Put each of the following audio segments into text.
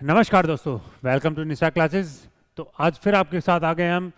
नमस्कार दोस्तों, welcome to Nisha classes. तो आज फिर आपके साथ आ गए हम।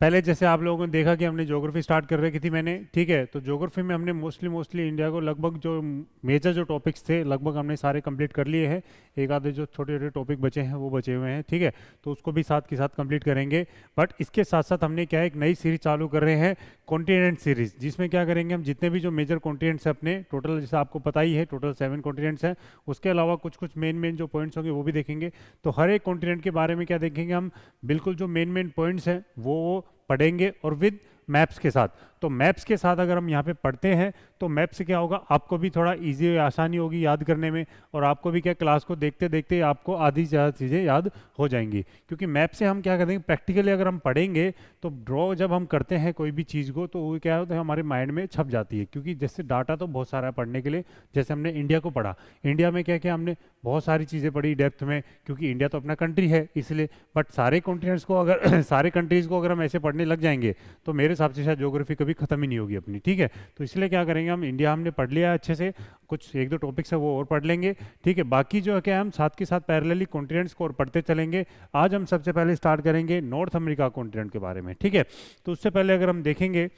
पहले जैसे आप लोगों ने देखा कि हमने ज्योग्राफी स्टार्ट कर रखी थी मैंने, ठीक है। तो ज्योग्राफी में हमने मोस्टली इंडिया को लगभग जो मेजर जो टॉपिक्स थे लगभग हमने सारे कंप्लीट कर लिए हैं। एक आधे जो छोटे छोटे टॉपिक बचे हैं वो बचे हुए हैं, ठीक है। तो उसको भी साथ के साथ कंप्लीट करेंगे। बट इसके साथ साथ हमने क्या है, एक नई सीरीज चालू कर रहे हैं, कॉन्टिनेंट सीरीज, जिसमें क्या करेंगे हम जितने भी जो मेजर कॉन्टिनेंट्स हैं अपने, टोटल जैसे आपको पता ही है टोटल 7 कॉन्टिनेंट्स हैं, उसके अलावा कुछ कुछ मेन जो पॉइंट्स होंगे वो भी देखेंगे। तो हर एक कॉन्टिनेंट के बारे में क्या देखेंगे हम, बिल्कुल जो मेन पॉइंट्स हैं वो पढ़ेंगे और विद मैप्स के साथ। तो मैप्स के साथ अगर हम यहाँ पे पढ़ते हैं तो मैप से क्या होगा, आपको भी थोड़ा इजी आसानी होगी याद करने में, और आपको भी क्या क्लास को देखते देखते आपको आधी ज़्यादा चीज़ें याद हो जाएंगी। क्योंकि मैप से हम क्या करेंगे, प्रैक्टिकली अगर हम पढ़ेंगे तो ड्रॉ जब हम करते हैं कोई भी चीज़ को तो वो क्या होता है हमारे माइंड में छप जाती है। क्योंकि जैसे डाटा तो बहुत सारा है पढ़ने के लिए। जैसे हमने इंडिया को पढ़ा, इंडिया में क्या क्या हमने बहुत सारी चीज़ें पढ़ी डेप्थ में, क्योंकि इंडिया तो अपना कंट्री है इसलिए। बट सारे कॉन्टिनेंट्स को अगर सारे कंट्रीज़ को अगर हम ऐसे पढ़ने लग जाएंगे तो मेरे हिसाब से शायद ज्योग्राफी कभी खत्म ही नहीं होगी अपनी, ठीक है। तो इसलिए क्या करेंगे हम, इंडिया हमने पढ़ लिया अच्छे से, कुछ एक दो टॉपिक्स है वो और पढ़ लेंगे, ठीक है। बाकी जो है क्या हम साथ के साथ पैरेलली कॉन्टिनेंट्स को और पढ़ते चलेंगे। आज हम सबसे पहले स्टार्ट करेंगे नॉर्थ अमेरिका कॉन्टिनेंट के बारे में, ठीक है। तो उससे पहले अगर हम देखेंगे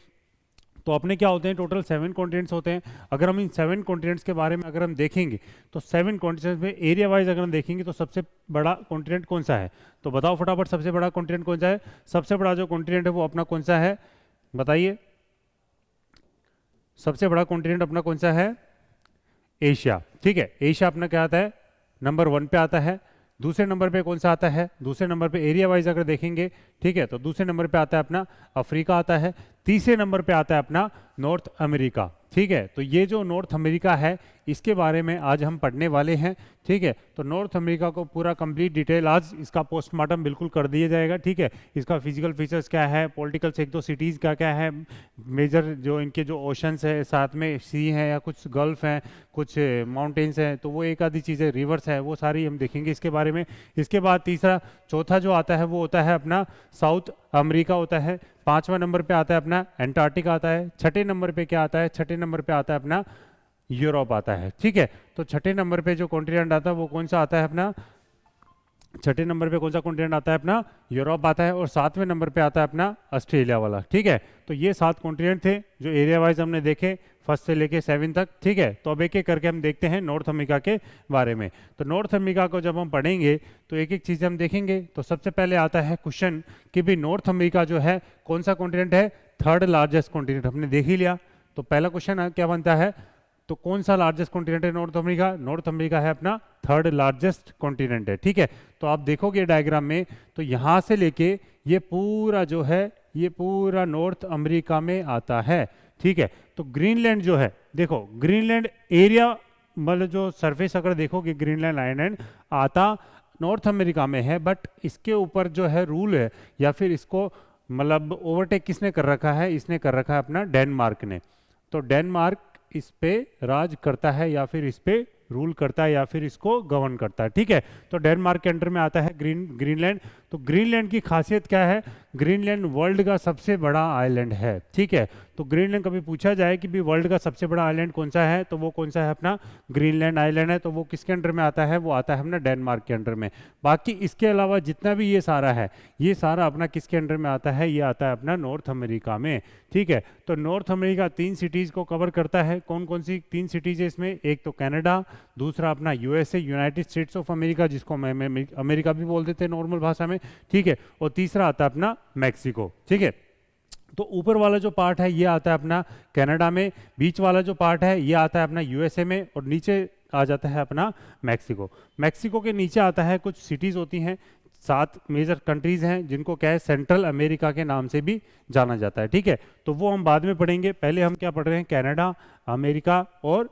तो अपने क्या होते हैं, टोटल 7 कॉन्टिनेंट्स होते हैं। अगर हम इन 7 कॉन्टिनेंट्स के बारे में अगर हम देखेंगे तो 7 कॉन्टिनेंट्स में एरिया वाइज अगर हम देखेंगे तो सबसे बड़ा कॉन्टिनेंट कौन सा है, तो बताओ फटाफट सबसे बड़ा कॉन्टिनेंट कौन सा है। सबसे बड़ा जो कॉन्टिनेंट है वो अपना कौन सा है, बताइए। सबसे बड़ा कॉन्टिनेंट अपना कौन सा है, एशिया, ठीक है। एशिया अपना क्या आता है, नंबर 1 पे आता है। दूसरे नंबर पे कौन सा आता है, दूसरे नंबर पे एरिया वाइज अगर देखेंगे, ठीक है, तो दूसरे नंबर पे आता है अपना अफ्रीका आता है। तीसरे नंबर पे आता है अपना नॉर्थ अमेरिका, ठीक है। तो ये जो नॉर्थ अमेरिका है इसके बारे में आज हम पढ़ने वाले हैं, ठीक है। तो नॉर्थ अमेरिका को पूरा कंप्लीट डिटेल आज इसका पोस्टमार्टम बिल्कुल कर दिया जाएगा, ठीक है। इसका फिजिकल फीचर्स क्या है, पॉलिटिकल से एक दो सिटीज़ क्या क्या है, मेजर जो इनके जो ओशंस है, साथ में सी हैं या कुछ गल्फ हैं, कुछ माउंटेन्स हैं, तो वो एक आधी चीज़ें रिवर्स है, वो सारी हम देखेंगे इसके बारे में। इसके बाद तीसरा चौथा जो आता है वो होता है अपना साउथ अमेरिका होता है। 5वां नंबर पे आता है अपना एंटार्क्टिका आता है। छठे नंबर पे क्या आता है, छठे नंबर पे आता है अपना यूरोप आता है, ठीक है। तो छठे नंबर पे जो कॉन्टिनेंट आता है वो कौन सा आता है अपना, छठे नंबर पे कौन सा कॉन्टिनेंट आता है अपना, यूरोप आता है। और 7वें नंबर पे आता है अपना ऑस्ट्रेलिया वाला, ठीक है। तो ये 7 कॉन्टिनेंट थे जो एरिया वाइज हमने देखे, फर्स्ट से लेके 7 तक, ठीक है। तो अब एक एक करके हम देखते हैं नॉर्थ अमेरिका के बारे में। तो नॉर्थ अमेरिका को जब हम पढ़ेंगे तो एक एक चीज़ हम देखेंगे। तो सबसे पहले आता है क्वेश्चन कि भाई नॉर्थ अमेरिका जो है कौन सा कॉन्टिनेंट है, थर्ड लार्जेस्ट कॉन्टिनेंट, हमने देख ही लिया। तो पहला क्वेश्चन क्या बनता है, तो कौन सा लार्जेस्ट कॉन्टिनेंट है नॉर्थ अमेरिका, नॉर्थ अमेरिका है अपना थर्ड लार्जेस्ट कॉन्टिनेंट है, ठीक है। तो आप देखोगे डायग्राम में तो यहाँ से लेके ये पूरा जो है ये पूरा नॉर्थ अमेरिका में आता है, ठीक है। तो ग्रीनलैंड जो है, देखो ग्रीनलैंड एरिया मतलब जो सरफेस अगर देखोगे ग्रीनलैंड आइलैंड आता नॉर्थ अमेरिका में है, बट इसके ऊपर जो है रूल है या फिर इसको मतलब ओवरटेक किसने कर रखा है, इसने कर रखा है अपना डेनमार्क ने। तो डेनमार्क इस पे राज करता है या फिर इस पे रूल करता है या फिर इसको गवर्न करता है, ठीक है। तो डेनमार्क के अंडर में आता है ग्रीनलैंड। तो ग्रीनलैंड की खासियत क्या है, ग्रीनलैंड वर्ल्ड का सबसे बड़ा आइलैंड है, ठीक है। तो ग्रीनलैंड कभी पूछा जाए कि भी वर्ल्ड का सबसे बड़ा आइलैंड कौन सा है, तो वो कौन सा है अपना ग्रीनलैंड आइलैंड है। तो वो किसके अंडर में आता है, वो आता है अपना डेनमार्क के अंडर में। बाकी इसके अलावा जितना भी ये सारा है ये सारा अपना किसके अंडर में आता है, ये आता है अपना नॉर्थ अमेरिका में, ठीक है। तो नॉर्थ अमेरिका 3 सिटीज़ को कवर करता है। कौन कौन सी 3 सिटीज़ है इसमें, एक तो कनाडा, दूसरा अपना USA United states of America जिसको मैं अमेरिका भी बोल देते हैं नॉर्मल भाषा में, ठीक है। और तीसरा आता है अपना मैक्सिको, ठीक है। तो ऊपर वाला जो पार्ट है ये आता है अपना कनाडा में, बीच वाला जो पार्ट है ये आता है अपना यूएसए में, और नीचे आ जाता है अपना मैक्सिको। मैक्सिको के नीचे आता है कुछ सिटीज़ होती हैं, 7 मेजर कंट्रीज़ हैं जिनको क्या है सेंट्रल अमेरिका के नाम से भी जाना जाता है, ठीक है। तो वो हम बाद में पढ़ेंगे, पहले हम क्या पढ़ रहे हैं, कनाडा, अमेरिका और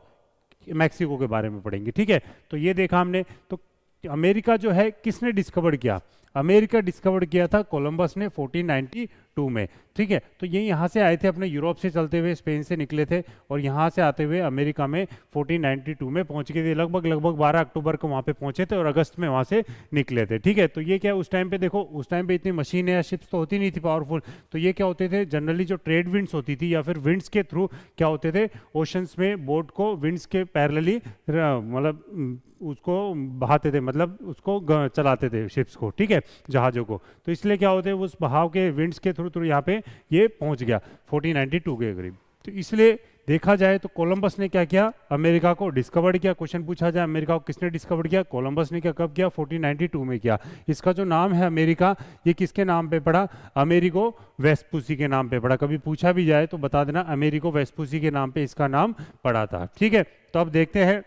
मैक्सिको के बारे में पढ़ेंगे, ठीक है। तो ये देखा हमने। तो अमेरिका जो है किसने डिस्कवर किया, अमेरिका डिस्कवर किया था कोलंबस ने 1492 में, ठीक है। तो ये यहाँ से आए थे, अपने यूरोप से चलते हुए स्पेन से निकले थे और यहाँ से आते हुए अमेरिका में 1492 में पहुँच गए थे। लगभग 12 अक्टूबर को वहाँ पे पहुँचे थे और अगस्त में वहाँ से निकले थे, ठीक है। तो ये क्या, उस टाइम पे देखो, उस टाइम पे इतनी मशीनें या शिप्स तो होती नहीं थी पावरफुल, तो ये क्या होते थे जनरली, जो ट्रेड विंड्स होती थी या फिर विंड्स के थ्रू क्या होते थे, ओशंस में बोट को विंड्स के पैरेलली मतलब उसको बहाते थे, मतलब उसको चलाते थे शिप्स को, ठीक है, जहाज़ों को। तो इसलिए क्या होते हैं, उस बहाव के विंड्स के थ्रू थ्रू यहाँ पे ये पहुँच गया 1492 के करीब। तो इसलिए देखा जाए तो कोलंबस ने क्या किया, अमेरिका को डिस्कवर किया। क्वेश्चन पूछा जाए अमेरिका को किसने डिस्कवर किया, कोलंबस ने किया। कब किया, 1492 में किया। इसका जो नाम है अमेरिका, ये किसके नाम पे पड़ा, अमेरिको वेस्पुसी के नाम पे पड़ा। कभी पूछा भी जाए तो बता देना अमेरिको वेस्पुसी के नाम पे इसका नाम पड़ा था, ठीक है। तो अब देखते हैं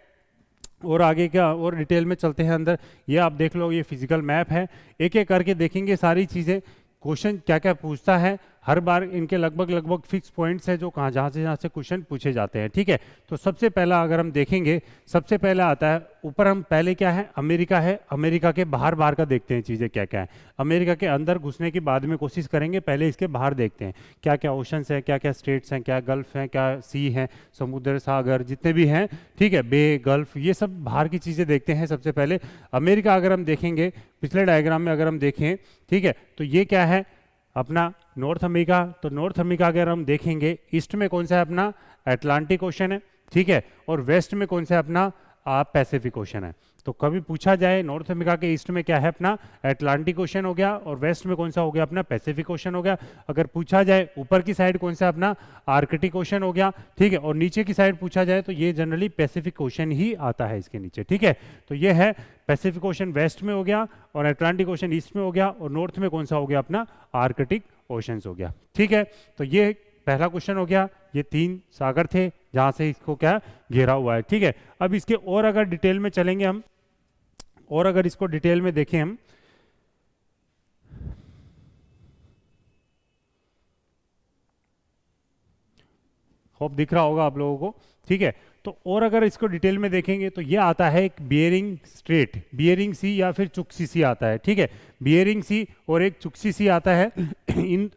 और आगे क्या, और डिटेल में चलते हैं अंदर। ये आप देख लो, ये फिजिकल मैप है, एक एक करके देखेंगे सारी चीज़ें। क्वेश्चन क्या क्या पूछता है, हर बार इनके लगभग फिक्स पॉइंट्स है जो कहाँ जहाँ से क्वेश्चन पूछे जाते हैं, ठीक है। तो सबसे पहला अगर हम देखेंगे, सबसे पहला आता है ऊपर, हम पहले क्या है, अमेरिका है, अमेरिका के बाहर बाहर का देखते हैं चीज़ें क्या क्या है। अमेरिका के अंदर घुसने की बाद में कोशिश करेंगे, पहले इसके बाहर देखते हैं क्या क्या ओशंस हैं, क्या क्या स्टेट्स हैं, क्या गल्फ हैं, क्या सी हैं, समुद्र सागर जितने भी हैं, ठीक है, बे गल्फ, ये सब बाहर की चीज़ें देखते हैं सबसे पहले। अमेरिका अगर हम देखेंगे, पिछले डायग्राम में अगर हम देखें, ठीक है, तो ये क्या है अपना नॉर्थ अमेरिका। तो नॉर्थ अमेरिका अगर हम देखेंगे, ईस्ट में कौन सा है अपना अटलांटिक ओशन है, ठीक है, और वेस्ट में कौन सा है अपना पैसिफिक ओशन है। तो कभी पूछा जाए नॉर्थ अमेरिका के ईस्ट में क्या है अपना अटलांटिक ओशन हो गया, और वेस्ट में कौन सा हो गया अपना पैसिफिक ओशन हो गया। अगर पूछा जाए ऊपर की साइड कौन सा अपना आर्कटिक ओशन हो गया, ठीक है, और नीचे की साइड पूछा जाए तो ये जनरली पैसिफिक ओशन ही आता है इसके नीचे, ठीक है। तो ये है पैसिफिक ओशन वेस्ट में हो गया और अटलांटिक ओशन ईस्ट में हो गया, और नॉर्थ में कौन सा हो गया अपना आर्कटिक ओशंस हो गया, ठीक है। तो ये पहला क्वेश्चन हो गया। ये 3 सागर थे जहां से इसको क्या घेरा हुआ है, ठीक है। अब इसके और अगर डिटेल में चलेंगे हम, और अगर इसको डिटेल में देखें हम, होप दिख रहा होगा आप लोगों को, ठीक है। तो और अगर इसको डिटेल में देखेंगे तो ये आता है एक बियरिंग स्ट्रेट, बियरिंग सी या फिर चुक्सी सी आता है, ठीक है। बियरिंग सी और एक चुक्सी सी आता है। इन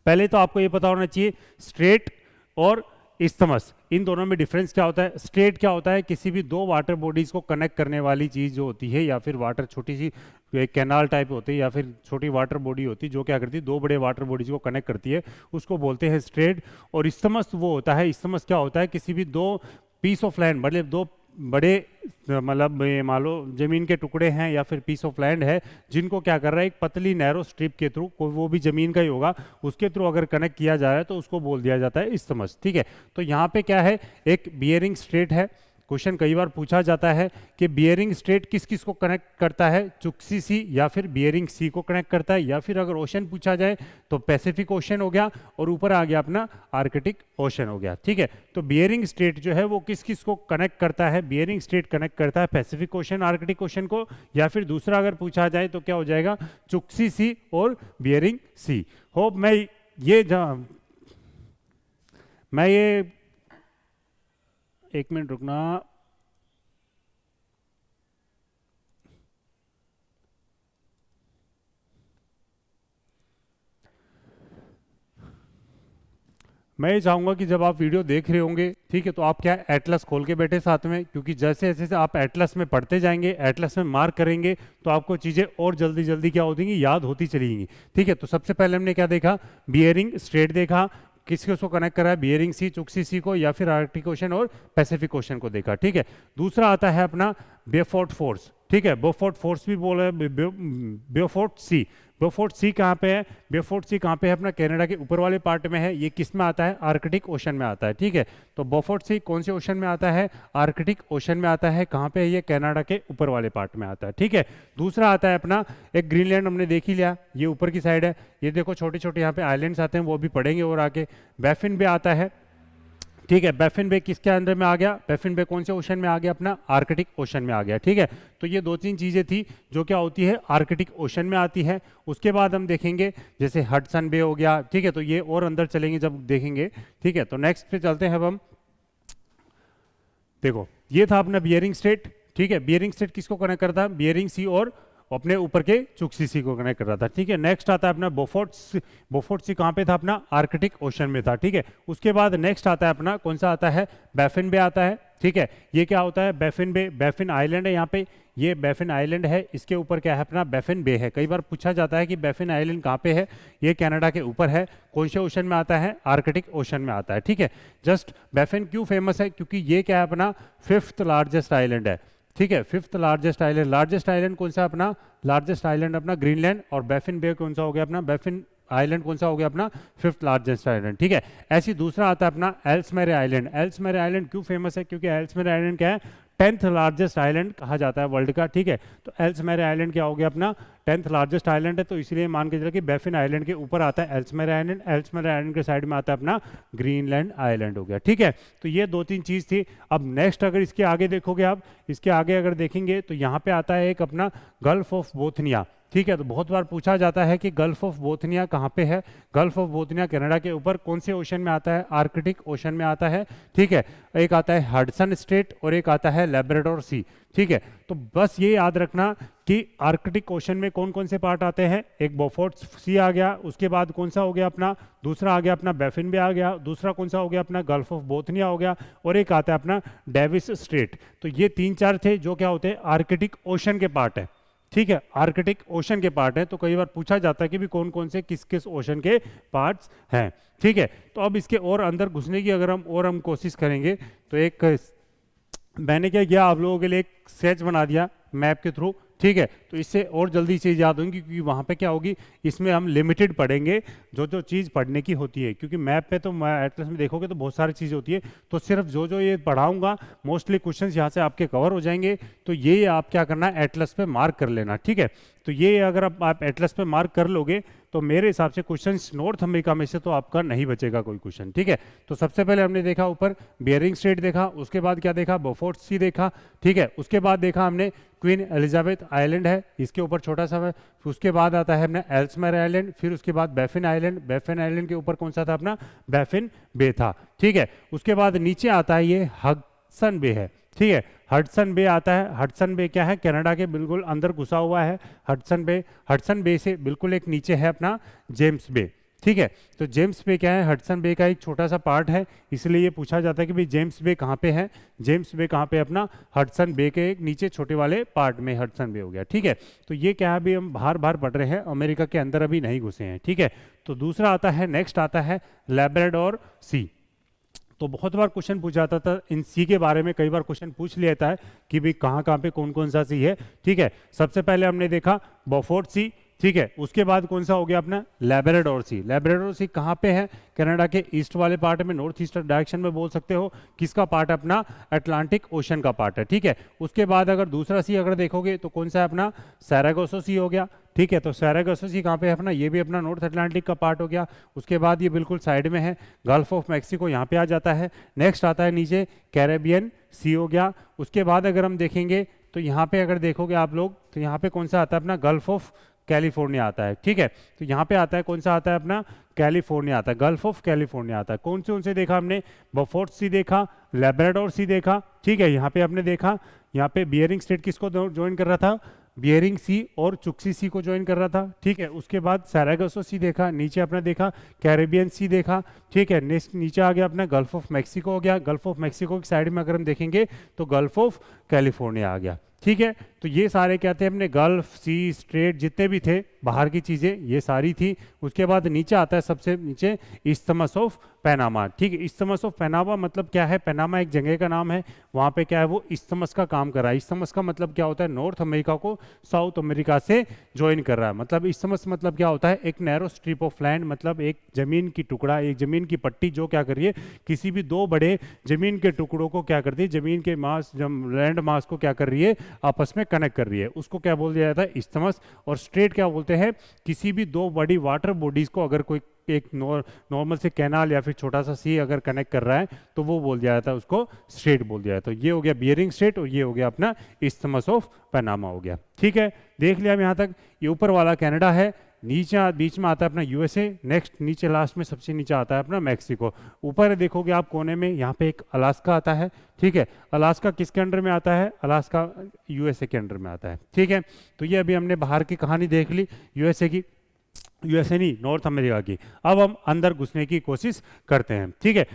पहले तो आपको ये पता होना चाहिए स्ट्रेट और इस्थमस, इन दोनों में डिफरेंस क्या होता है। स्ट्रेट क्या होता है, किसी भी 2 वाटर बॉडीज को कनेक्ट करने वाली चीज़ जो होती है, या फिर वाटर छोटी सी कैनाल टाइप होती है, या फिर छोटी वाटर बॉडी होती है जो क्या करती है 2 बड़े वाटर बॉडीज को कनेक्ट करती है, उसको बोलते हैं स्ट्रेट। और इस्थमस वो होता है, इस्थमस क्या होता है, किसी भी 2 पीस ऑफ लैंड, मतलब 2 बड़े मतलब मान लो जमीन के टुकड़े हैं या फिर पीस ऑफ लैंड है, जिनको क्या कर रहा है एक पतली नैरो स्ट्रिप के थ्रू, कोई वो भी जमीन का ही होगा, उसके थ्रू अगर कनेक्ट किया जा रहा है तो उसको बोल दिया जाता है इस्थमस, ठीक है। तो यहाँ पे क्या है, एक बियरिंग स्ट्रेट है। क्वेश्चन कई बार पूछा जाता है कि बियरिंग स्ट्रेट किस किस को कनेक्ट करता है, चुक्सी सी या फिर बियरिंग सी को कनेक्ट करता है, या फिर अगर ओशन पूछा जाए तो पैसिफिक ओशन हो गया और ऊपर आ गया अपना आर्कटिक ओशन हो गया, ठीक है। तो बियरिंग स्ट्रेट जो है वो किस किस को कनेक्ट करता है, बियरिंग स्ट्रेट कनेक्ट करता है पैसिफिक ओशन आर्कटिक ओशन को, या फिर दूसरा अगर पूछा जाए तो क्या हो जाएगा चुक्सी सी और बियरिंग सी। होप मैं ये एक मिनट रुकना, मैं ये चाहूंगा कि जब आप वीडियो देख रहे होंगे, ठीक है, तो आप क्या एटलस खोल के बैठे साथ में, क्योंकि जैसे जैसे आप एटलस में पढ़ते जाएंगे, एटलस में मार्क करेंगे, तो आपको चीज़ें और जल्दी जल्दी क्या होती याद होती चलेंगी, ठीक है। तो सबसे पहले हमने क्या देखा, बियरिंग स्ट्रेट देखा, किसको उसको कनेक्ट करा है, बियरिंग सी, चुक्सी सी को, या फिर आर्कटिक ओशन और पैसिफिक ओशन को देखा, ठीक है। दूसरा आता है अपना बेफोर्ट फोर्स, ठीक है, बेफोर्ट फोर्स भी बोला है, बेफोर्ट सी। बेफोर्ट सी कहाँ पे है, बेफोर्ट सी कहाँ पे है, अपना कनाडा के ऊपर वाले पार्ट में है। ये किस में आता है, आर्कटिक ओशन में आता है, ठीक है। तो बेफोर्ट सी कौन से ओशन में आता है, आर्कटिक ओशन में आता है। कहाँ पे है ये, कनाडा के ऊपर वाले पार्ट में आता है, ठीक है। दूसरा आता है अपना एक ग्रीनलैंड, हमने देख ही लिया, ये ऊपर की साइड है। ये देखो छोटे छोटे यहाँ पे आइलैंड्स आते हैं, वो भी पढ़ेंगे और आके। बैफिन बे आता है, ठीक है। बैफिन बे किसके अंदर में आ गया, बैफिन बे कौन से ओशन में आ गया, अपना आर्कटिक ओशन में आ गया, ठीक है। तो ये 2-3 चीजें थी जो क्या होती है आर्कटिक ओशन में आती है। उसके बाद हम देखेंगे जैसे हडसन बे हो गया, ठीक है, तो ये और अंदर चलेंगे जब देखेंगे, ठीक है। तो नेक्स्ट पे चलते हैं अब हम, देखो ये था अपना बियरिंग स्ट्रेट, ठीक है। बियरिंग स्ट्रेट किसको कनेक्ट करता है, बियरिंग सी और अपने ऊपर के चुक्सी सी को कनेक्ट कर रहा था, ठीक है। नेक्स्ट आता है अपना बोफोर्ट सी कहाँ पे था अपना, आर्कटिक ओशन में था, ठीक है। उसके बाद नेक्स्ट आता है अपना कौन सा आता है, बैफिन बे आता है, ठीक है। ये क्या होता है, बैफिन बे, बैफिन आइलैंड है यहाँ पे, ये बैफिन आइलैंड है, इसके ऊपर क्या है अपना बैफिन बे है। कई बार पूछा जाता है कि बैफिन आइलैंड कहाँ पे है, ये कनाडा के ऊपर है, कौन से ओशन में आता है, आर्कटिक ओशन में आता है, ठीक है। जस्ट बैफिन क्यों फेमस है, क्योंकि ये क्या है अपना 5th लार्जेस्ट आइलैंड है, ठीक है। 5th लार्जेस्ट आइलैंड कौन सा अपना, लार्जेस्ट आइलैंड अपना ग्रीनलैंड, और बैफिन बे कौन सा हो गया अपना, बैफिन आइलैंड कौन सा हो गया अपना 5th लार्जेस्ट आइलैंड, ठीक है। ऐसी दूसरा आता है अपना एल्समेरे आइलैंड। एल्समेरे आइलैंड क्यों फेमस है, क्योंकि एल्समेरे आइलैंड क्या है, 10th लार्जेस्ट आइलैंड कहा जाता है वर्ल्ड का, ठीक है। तो एल्समेरे आइलैंड क्या हो गया अपना 10th लार्जेस्ट आइलैंड है, तो इसलिए मान के चलो कि बैफिन आइलैंड के ऊपर आता है एल्समेरे आइलैंड, एल्समेरे आइलैंड के साइड में आता है अपना ग्रीनलैंड आइलैंड हो गया, ठीक है। तो ये 2-3 चीज़ थी। अब नेक्स्ट अगर इसके आगे देखोगे आप, इसके आगे अगर देखेंगे तो यहाँ पे आता है एक अपना गल्फ ऑफ बोथनिया, ठीक है। तो बहुत बार पूछा जाता है कि गल्फ ऑफ बोथनिया कहाँ पे है। गल्फ ऑफ बोथनिया कनाडा के ऊपर कौन से ओशन में आता है, आर्कटिक ओशन में आता है, ठीक है। एक आता है हडसन स्ट्रेट और एक आता है लैब्राडोर सी, ठीक है। तो बस ये याद रखना कि आर्कटिक ओशन में कौन कौन से पार्ट आते हैं, एक बोफोर्ट सी आ गया, उसके बाद कौन सा हो गया अपना, दूसरा आ गया अपना बैफिन बे आ गया, दूसरा कौन सा हो गया अपना गल्फ ऑफ बोथनिया हो गया, और एक आता है अपना डेविस स्ट्रेट। तो ये 3-4 थे जो क्या होते हैं, आर्कटिक ओशन के पार्ट है, ठीक है, आर्कटिक ओशन के पार्ट है। तो कई बार पूछा जाता है कि भी कौन कौन से किस किस ओशन के पार्ट्स हैं, ठीक है। तो अब इसके और अंदर घुसने की अगर हम कोशिश करेंगे तो एक मैंने क्या किया, आप लोगों के लिए एक स्केच बना दिया मैप के थ्रू, ठीक है। तो इससे और जल्दी चीज़ याद होंगी, क्योंकि वहाँ पे क्या होगी, इसमें हम लिमिटेड पढ़ेंगे जो जो चीज़ पढ़ने की होती है, क्योंकि मैप पे तो एटलस में देखोगे तो बहुत सारी चीज़ होती है। तो सिर्फ जो जो ये पढ़ाऊंगा मोस्टली क्वेश्चंस यहाँ से आपके कवर हो जाएंगे। तो ये आप क्या करना है, एटलस पे मार्क कर लेना, ठीक है। तो ये अगर आप एटलस पे मार्क कर लोगे तो मेरे हिसाब से क्वेश्चंस नॉर्थ अमेरिका में से तो आपका नहीं बचेगा कोई क्वेश्चन, ठीक है। तो सबसे पहले हमने देखा ऊपर बियरिंग स्ट्रेट देखा, उसके बाद क्या देखा, बोफोर्ट सी देखा, ठीक है। उसके बाद देखा हमने क्वीन एलिजाबेथ आइलैंड है, इसके ऊपर छोटा सा है। उसके बाद आता है अपना एल्समेर आइलैंड, फिर उसके बाद बैफिन आइलैंड, बैफिन आइलैंड के ऊपर कौन सा था अपना, बैफिन बे था, ठीक है। उसके बाद नीचे आता है ये हडसन बे है, ठीक है। हडसन बे आता है, हडसन बे क्या है, कनाडा के बिल्कुल अंदर घुसा हुआ है हडसन बे से बिल्कुल एक नीचे है अपना जेम्स बे, ठीक है। तो जेम्स बे क्या है, हडसन बे का एक छोटा सा पार्ट है, इसलिए ये पूछा जाता है कि भाई जेम्स बे कहाँ पे है, जेम्स बे कहाँ पे अपना हडसन बे के एक नीचे छोटे वाले पार्ट में हडसन बे हो गया, ठीक है। तो ये क्या है, अभी हम बाहर पढ़ रहे हैं, अमेरिका के अंदर अभी नहीं घुसे हैं, ठीक है। तो दूसरा आता है, नेक्स्ट आता है लैब्राडोर सी। तो बहुत बार क्वेश्चन पूछा जाता था इन सी के बारे में, कई बार क्वेश्चन पूछ लेता है कि भाई कहाँ कहाँ पे कौन कौन सा सी है, ठीक है। सबसे पहले हमने देखा बोफोर्ट सी, ठीक है। उसके बाद कौन सा हो गया अपना लैब्राडोर सी। लैब्राडोर सी कहाँ पे है, कनाडा के ईस्ट वाले पार्ट में, नॉर्थ ईस्ट डायरेक्शन में बोल सकते हो। किसका पार्ट अपना, अटलांटिक ओशन का पार्ट है, ठीक है। उसके बाद अगर दूसरा सी अगर देखोगे तो कौन सा है अपना सैरागोसो सी हो गया, ठीक है। तो सैरागोसो सी कहाँ पे है अपना, ये भी अपना नॉर्थ अटलांटिक का पार्ट हो गया। उसके बाद ये बिल्कुल साइड में है, गल्फ ऑफ मैक्सिको यहाँ पे आ जाता है। नेक्स्ट आता है नीचे कैरेबियन सी हो गया। उसके बाद अगर हम देखेंगे तो यहाँ पे अगर देखोगे आप लोग तो यहाँ पे कौन सा आता है अपना गल्फ ऑफ कैलिफोर्निया आता है, ठीक है। तो यहाँ पे आता है कौन सा आता है अपना कैलिफोर्निया आता है, गल्फ ऑफ कैलिफोर्निया आता है। कौन से देखा हमने, बोफोर्ट सी देखा, लैब्राडोर सी देखा, ठीक है। यहाँ पे आपने देखा, यहाँ पे बियरिंग स्टेट किसको ज्वाइन कर रहा था, बियरिंग सी और चुक्सी सी को ज्वाइन कर रहा था, ठीक है। उसके बाद सैरागोसो सी देखा, नीचे अपना देखा कैरेबियन सी देखा, ठीक है। नेक्स्ट नीचे आ गया अपना गल्फ ऑफ मैक्सिको हो गया। गल्फ ऑफ मैक्सिको की साइड में अगर हम देखेंगे तो गल्फ ऑफ कैलिफोर्निया आ गया, ठीक है। तो ये सारे क्या थे अपने गल्फ सी स्ट्रेट जितने भी थे बाहर की चीज़ें ये सारी थी। उसके बाद नीचे आता है सबसे नीचे इस्थमस ऑफ पैनामा, ठीक है। इस्थमस ऑफ पैनामा मतलब क्या है, पैनामा एक जगह का नाम है, वहाँ पे क्या है वो इस्थमस का काम कर रहा है। इस्थमस का मतलब क्या होता है, नॉर्थ अमेरिका को साउथ अमेरिका से ज्वाइन कर रहा है। मतलब इस्थमस मतलब क्या होता है, एक नैरो स्ट्रिप ऑफ लैंड, मतलब एक जमीन की टुकड़ा, एक जमीन की पट्टी जो क्या कर रही है, किसी भी दो बड़े जमीन के टुकड़ों को क्या करती है, जमीन के मास लैंड मास को क्या कर रही है, आपस में कनेक्ट कर रही है, उसको क्या बोल दिया जाता है, इस्थमस। और स्ट्रेट क्या बोलते हैं, किसी भी दो बड़ी वाटर बॉडीज को अगर कोई एक नॉर्मल से कैनाल या फिर छोटा सा सी अगर कनेक्ट कर रहा है तो वो बोल दिया जाता है, उसको स्ट्रेट बोल दिया जाता है। तो ये हो गया बियरिंग स्ट्रेट और ये हो गया अपना इस्थमस ऑफ पैनामा हो गया, ठीक है। देख लिया हम यहाँ तक। ये ऊपर वाला कनाडा है, बीच में आता है अपना यूएसए, नेक्स्ट नीचे लास्ट में सबसे नीचे आता है अपना मैक्सिको। ऊपर देखोगे आप कोने में यहाँ पे एक अलास्का आता है, ठीक है। अलास्का किसके अंडर में आता है? अलास्का यूएसए के अंडर में आता है, ठीक है। तो ये अभी हमने बाहर की कहानी देख ली यूएसए की, यूएसए नहीं नॉर्थ अमेरिका की। अब हम अंदर घुसने की कोशिश करते हैं, ठीक है।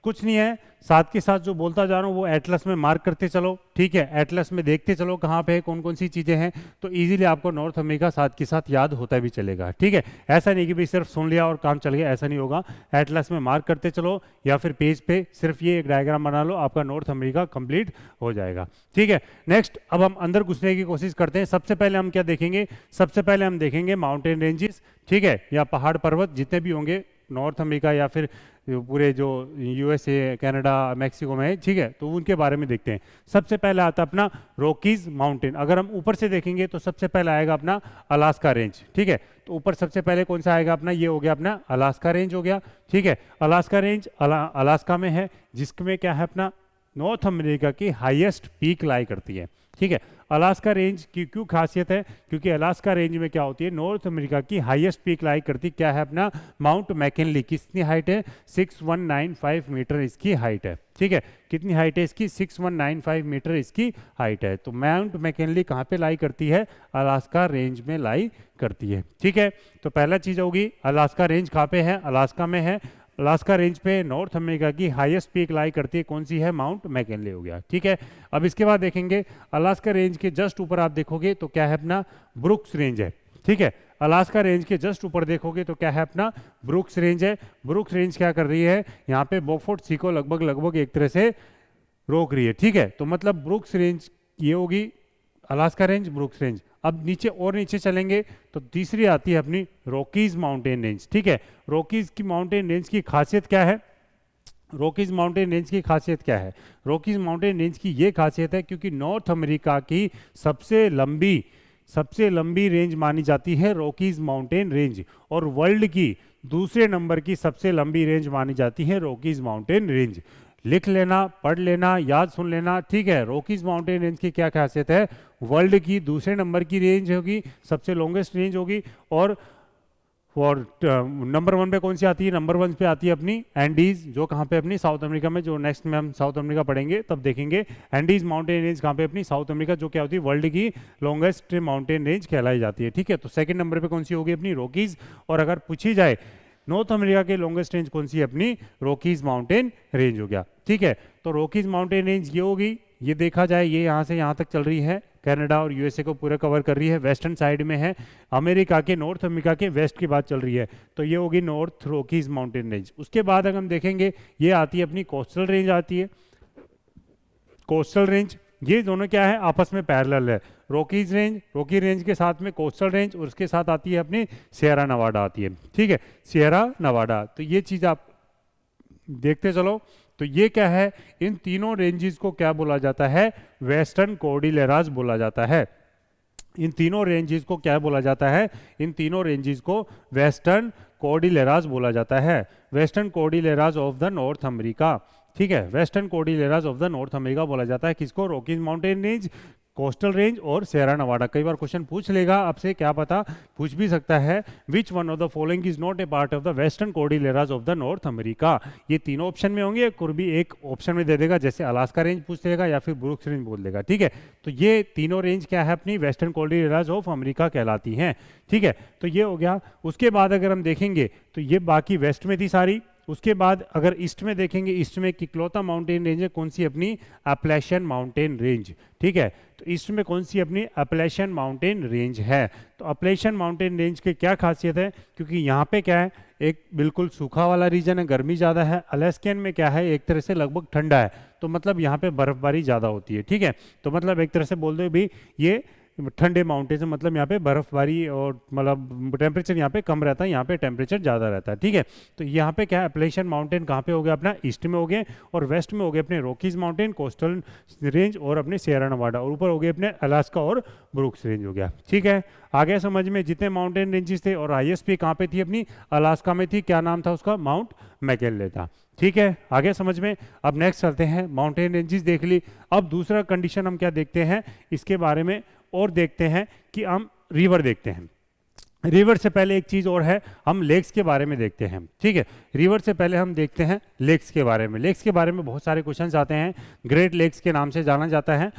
कुछ नहीं है, साथ के साथ जो बोलता जा रहा हूँ वो एटलस में मार्क करते चलो, ठीक है। एटलस में देखते चलो कहाँ पे है, कौन कौन सी चीज़ें हैं, तो इजीली आपको नॉर्थ अमेरिका साथ के साथ याद होता भी चलेगा, ठीक है। ऐसा नहीं कि भाई सिर्फ सुन लिया और काम चल गया, ऐसा नहीं होगा। एटलस में मार्क करते चलो या फिर पेज पे सिर्फ ये एक डायग्राम बना लो, आपका नॉर्थ अमेरिका कंप्लीट हो जाएगा, ठीक है। नेक्स्ट अब हम अंदर घुसने की कोशिश करते हैं। सबसे पहले हम क्या देखेंगे? सबसे पहले हम देखेंगे माउंटेन रेंजेस, ठीक है, या पहाड़ पर्वत जितने भी होंगे नॉर्थ अमेरिका या फिर पूरे जो यूएसए कनाडा मैक्सिको में है, ठीक है, तो उनके बारे में देखते हैं। सबसे पहले आता है अपना रॉकीज माउंटेन। अगर हम ऊपर से देखेंगे तो सबसे पहले आएगा अपना अलास्का रेंज, ठीक है। तो ऊपर सबसे पहले कौन सा आएगा अपना? ये हो गया अपना अलास्का रेंज हो गया, ठीक है। अलास्का रेंज अलास्का में है, जिसमें क्या है अपना नॉर्थ अमेरिका की हाईएस्ट पीक लाई करती है, ठीक है। अलास्का रेंज की क्यों खासियत है? क्योंकि अलास्का रेंज में क्या होती है, नॉर्थ अमेरिका की हाईएस्ट पीक लाई करती क्या है अपना माउंट मैकिनली। कितनी हाइट है? 6195 मीटर इसकी हाइट है, ठीक है। कितनी हाइट है इसकी? 6195 मीटर इसकी हाइट है। तो माउंट मैकिनली कहाँ पे लाई करती है? अलास्का रेंज में लाई करती है, ठीक है। तो पहला चीज होगी अलास्का रेंज कहाँ पे है? अलास्का में है। अलास्का रेंज पे नॉर्थ अमेरिका की हाईएस्ट पीक लाई करती है, कौन सी है? माउंट मैकिनले हो गया, ठीक है। अब इसके बाद देखेंगे अलास्का रेंज के जस्ट ऊपर आप देखोगे तो क्या है अपना ब्रुक्स रेंज है, ठीक है। अलास्का रेंज के जस्ट ऊपर देखोगे तो क्या है अपना ब्रुक्स रेंज है। ब्रुक्स रेंज क्या कर रही है? यहाँ पे बोफोर्ट सी को लगभग एक तरह से रोक रही है, ठीक है। तो मतलब ब्रुक्स रेंज ये होगी अलास्का रेंज, ब्रुक्स रेंज। अब नीचे और नीचे चलेंगे तो तीसरी आती है अपनी रॉकीज माउंटेन रेंज, ठीक है। रॉकीज की माउंटेन रेंज की खासियत क्या है? रॉकीज माउंटेन रेंज की खासियत क्या है? रॉकीज माउंटेन रेंज की ये खासियत है क्योंकि नॉर्थ अमेरिका की सबसे लंबी रेंज मानी जाती है रॉकीज माउंटेन रेंज, और वर्ल्ड की दूसरे नंबर की सबसे लंबी रेंज मानी जाती है रॉकीज माउंटेन रेंज। लिख लेना, पढ़ लेना, याद सुन लेना, ठीक है। रॉकीज माउंटेन रेंज की क्या खासियत है? वर्ल्ड की दूसरे नंबर की रेंज होगी, सबसे लॉन्गेस्ट रेंज होगी, और नंबर 1 पे कौन सी आती है? नंबर 1 पे आती है अपनी एंडीज, जो कहाँ पे अपनी साउथ अमेरिका में, जो नेक्स्ट में हम साउथ अमेरिका पढ़ेंगे तब देखेंगे। एंडीज माउंटेन रेंज कहाँ पे? अपनी साउथ अमेरिका, जो क्या होती है वर्ल्ड की लॉन्गेस्ट माउंटेन रेंज कहलाई जाती है, ठीक है। तो सेकंड नंबर पे कौन सी होगी? अपनी रॉकीज। और अगर पूछी जाए नॉर्थ अमेरिका के लॉन्गेस्ट रेंज कौन सी है? अपनी रॉकीज माउंटेन रेंज हो गया, ठीक है। तो रॉकीज माउंटेन रेंज ये होगी, ये देखा जाए ये यहाँ से यहाँ तक चल रही है, कनाडा और यूएसए को पूरा कवर कर रही है, वेस्टर्न साइड में है, अमेरिका के नॉर्थ अमेरिका के वेस्ट की बात चल रही है, तो ये होगी नॉर्थ रॉकीज माउंटेन रेंज। उसके बाद अगर हम देखेंगे ये आती है अपनी कोस्टल रेंज आती है। कोस्टल रेंज ये दोनों क्या है? आपस में पैरेलल है। रॉकी रेंज के साथ में कोस्टल रेंज, और उसके साथ आती है अपनी सियरा नवाडा आती है, ठीक है, सियरा नवाडा। तो ये चीज आप देखते चलो। तो ये क्या है? इन तीनों रेंजेस को क्या बोला जाता है? वेस्टर्न कॉर्डिलेरास बोला जाता है। इन तीनों रेंजेस को क्या बोला जाता है? इन तीनों रेंजेस को वेस्टर्न कॉर्डिलेरास बोला जाता है। Western Cordilleras of the North America, ठीक है। Western Cordilleras of the North America बोला जाता है किसको? Rockies mountain range, coastal range और सियरा नवाडा। कई बार क्वेश्चन पूछ लेगा आपसे, क्या पता पूछ भी सकता है, which one of the following is not a part of the western Cordilleras of the North America. ये तीनों ऑप्शन में होंगे, कोई भी एक ऑप्शन में दे देगा, जैसे अलास्का रेंज पूछ लेगा या फिर ब्रुक्स रेंज बोल देगा, ठीक है। तो ये तीनों रेंज क्या है? अपनी वेस्टर्न कॉर्डिलेरास ऑफ अमेरिका कहलाती हैं, ठीक है। तो ये हो गया। उसके बाद अगर हम देखेंगे तो ये बाकी वेस्ट में थी सारी। उसके बाद अगर ईस्ट में देखेंगे, ईस्ट में किकलोता माउंटेन रेंज है कौन सी? अपनी एपलेशियन माउंटेन रेंज, ठीक है। तो ईस्ट में कौन सी? अपनी एपलेशियन माउंटेन रेंज है। तो एपलेशियन माउंटेन रेंज की क्या खासियत है? क्योंकि यहाँ पे क्या है? एक बिल्कुल सूखा वाला रीजन है, गर्मी ज़्यादा है। अलास्कियन में क्या है? एक तरह से लगभग ठंडा है, तो मतलब यहाँ पे बर्फबारी ज़्यादा होती है, ठीक है। तो मतलब एक तरह से बोल दो भी ये ठंडे माउंटेन से, मतलब यहाँ पे बर्फबारी और मतलब टेम्परेचर यहाँ पे कम रहता है, यहाँ पे टेम्परेचर ज़्यादा रहता है, ठीक है। तो यहाँ पे क्या है? एपलेशियन माउंटेन कहाँ पे हो गया? अपना ईस्ट में हो गए, और वेस्ट में हो गए अपने रॉकीज माउंटेन, कोस्टल रेंज और अपने सियरा नवाडा, और ऊपर हो गए अपने अलास्का और ब्रुक्स रेंज हो गया, ठीक है। आगे समझ में जितने माउंटेन रेंजेस थे, और हाईएस्ट पीक कहाँ पे थी? अपनी अलास्का में थी। क्या नाम था उसका? माउंट मैकिनले था, ठीक है। आगे समझ में। अब नेक्स्ट चलते हैं, माउंटेन रेंजेस देख ली। अब दूसरा कंडीशन हम क्या देखते हैं इसके बारे में, और देखते हैं कि हम रिवर देखते हैं। रिवर से पहले एक चीज और है, हम लेक्स के बारे में देखते हैं, ठीक है। रिवर से पहले हम देखते हैं लेक्स के बारे में। लेक्स के बारे में बहुत सारे क्वेश्चंस आते हैं। ग्रेट लेक्स के नाम से जाना जाता है।